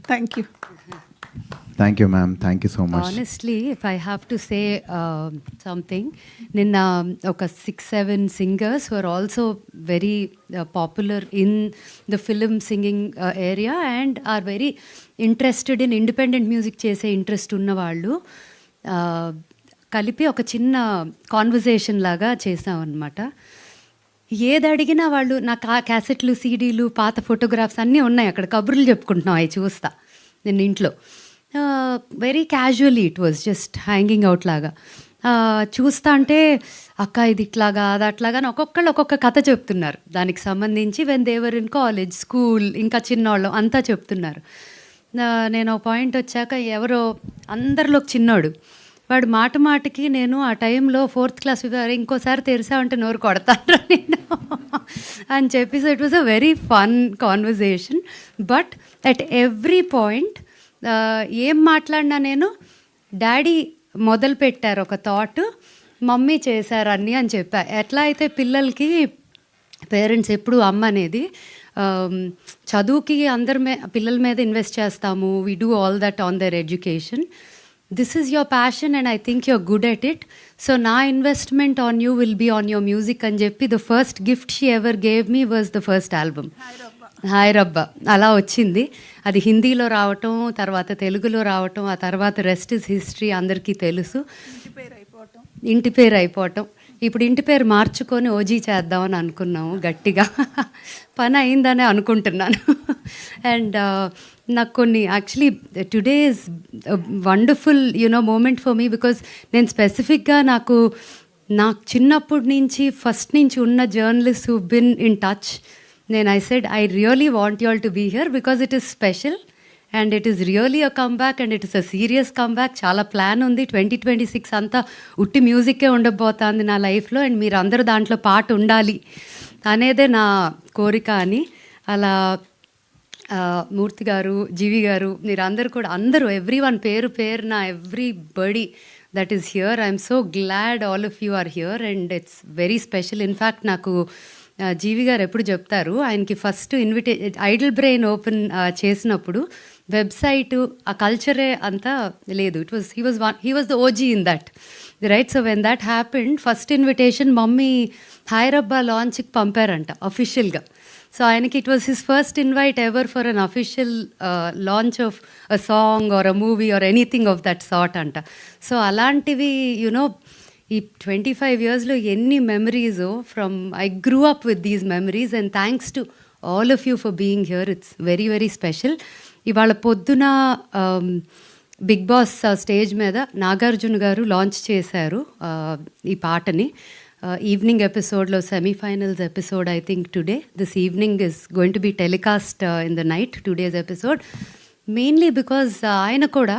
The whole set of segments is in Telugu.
Thank you. Thank you ma'am, thank you so much. Honestly, if I have to say something, నిన్న ఒక 6-7 singers who are also very popular in the film singing area and are very interested in independent music చేసే ఇంట్రెస్ట్ ఉన్నవాళ్ళు కలిపి ఒక చిన్న కాన్వర్జేషన్ లాగా చేసామన్నమాట. ఏది అడిగినా వాళ్ళు నాకు ఆ క్యాసెట్లు, సీడీలు, పాత ఫోటోగ్రాఫ్స్ అన్నీ ఉన్నాయి అక్కడ. కబుర్లు చెప్పుకుంటున్నాం అవి చూస్తా నేను ఇంట్లో. Very casually it was just hanging out లాగా చూస్తా అంటే అక్క ఇది ఇట్లాగా అది అట్లాగా అని ఒక్కొక్కళ్ళు ఒక్కొక్క కథ చెప్తున్నారు దానికి సంబంధించి. When they were in college, school, ఇంకా చిన్నవాళ్ళం అంతా చెప్తున్నారు. నేను ఒక పాయింట్ వచ్చాక ఎవరో అందరిలో చిన్నోడు వాడు మాట మాటకి నేను ఆ టైంలో 4th క్లాస్ ఇంకోసారి తెరిసామంటే నోరు కొడతాను నేను అని చెప్పి. So it was a very fun conversation. But at every point ఏం మాట్లాడినా నేను డాడీ మొదలు పెట్టారు ఒక థాట్, మమ్మీ చేశారు అన్నీ అని చెప్పా. ఎట్లా అయితే పిల్లలకి పేరెంట్స్ ఎప్పుడు అమ్మ అనేది చదువుకి పిల్లల మీద ఇన్వెస్ట్ చేస్తాము. We do all that on their education. This is your passion and I think you're good at it. So na investment on you will be on your music అని చెప్పి the first gift she ever gave me was the first album. Hai Rabba అలా వచ్చింది. అది హిందీలో రావటం, తర్వాత తెలుగులో రావటం, ఆ తర్వాత రెస్ట్ ఇస్ హిస్టరీ అందరికీ తెలుసు. ఇంటి పేరు అయిపోవటం. ఇప్పుడు ఇంటి పేరు మార్చుకొని ఓజీ చేద్దామని అనుకున్నాము గట్టిగా. పని అయిందనే అనుకుంటున్నాను. అండ్ నాకు కొన్ని actually today is wonderful moment for me because నేను స్పెసిఫిక్గా నాకు చిన్నప్పటి నుంచి ఫస్ట్ నుంచి ఉన్న journalist who been in touch, నేను I said I really want you all to be here because it is special and it is really a comeback and it is a serious comeback. చాలా ప్లాన్ ఉంది. 2026 అంతా ఉట్టి మ్యూజిక్కే ఉండబోతుంది నా లైఫ్లో అండ్ మీరు అందరూ దాంట్లో పాట ఉండాలి అనేదే నా కోరిక అని. అలా మూర్తి గారు, జీవి గారు, మీరు అందరు కూడా అందరూ ఎవ్రీ వన్ పేరున everybody that is here. I'm so glad all of you are here and it's very special. In fact నాకు జీవి గారు ఎప్పుడు చెప్తారు, ఆయనకి ఫస్ట్ ఐడల్ బ్రెయిన్ ఓపెన్ చేసినప్పుడు వెబ్సైటు ఆ కల్చరే అంతా లేదు. He was the OG in that right. So when that happened first invitation mummy Hai Rabba లాంచ్కి పంపారంట అఫీషియల్గా. సో ఆయనకి it was his first invite ever for an official launch of a song or a movie or anything of that sort అంట. సో అలాంటివి ఈ 25 yearsలో ఎన్ని మెమరీసో from I grew up with these memories and thanks to all of you for being here. It's very very special. ఇవాళ పొద్దున బిగ్ బాస్ స్టేజ్ మీద నాగార్జున గారు లాంచ్ చేశారు ఈ పాటని. ఈవినింగ్ ఎపిసోడ్లో semifinals episode I think today. This evening is going to be telecast in the night, 2 days episode. Mainly because ఆయన కూడా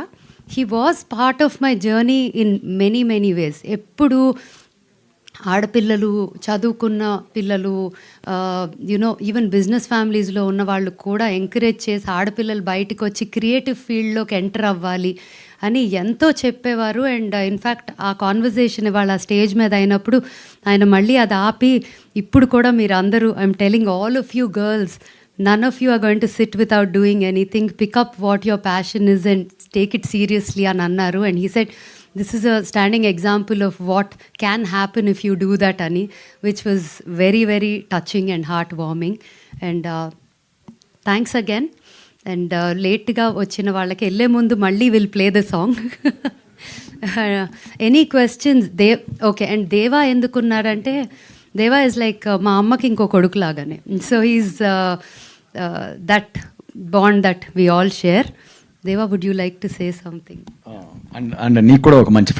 he was part of my journey in many ways. ఎప్పుడు ఆడపిల్లలు, చదువుకున్న పిల్లలు, ఈవెన్ బిజినెస్ ఫ్యామిలీస్లో ఉన్న వాళ్ళు కూడా ఎంకరేజ్ చేసి ఆడపిల్లలు బయటకు వచ్చి క్రియేటివ్ ఫీల్డ్లోకి ఎంటర్ అవ్వాలి అని ఎంతో చెప్పేవారు. అండ్ ఇన్ఫ్యాక్ట్ ఆ కాన్వర్జేషన్ ఇవాళ స్టేజ్ మీద అయినప్పుడు ఆయన మళ్ళీ అది ఆపి ఇప్పుడు కూడా మీరు అందరూ I'm telling all of you girls, none of you are going to sit without doing anything. Pick up what your passion is and take it seriously అని అన్నారు. And he said this is a standing example of what can happen if you do that అని, which was very very touching and heartwarming. And thanks again. And లేట్గా వచ్చిన వాళ్ళకి వెళ్ళే ముందు మళ్ళీ will play the song. Any questions? Okay. And దేవా ఎందుకున్నారంటే దేవా ఇస్ లైక్ మా అమ్మకి ఇంకో కొడుకు లాగానే. So is that bond that we all share. Deva, would you like to say something? And నీకు కూడా ఒక మంచి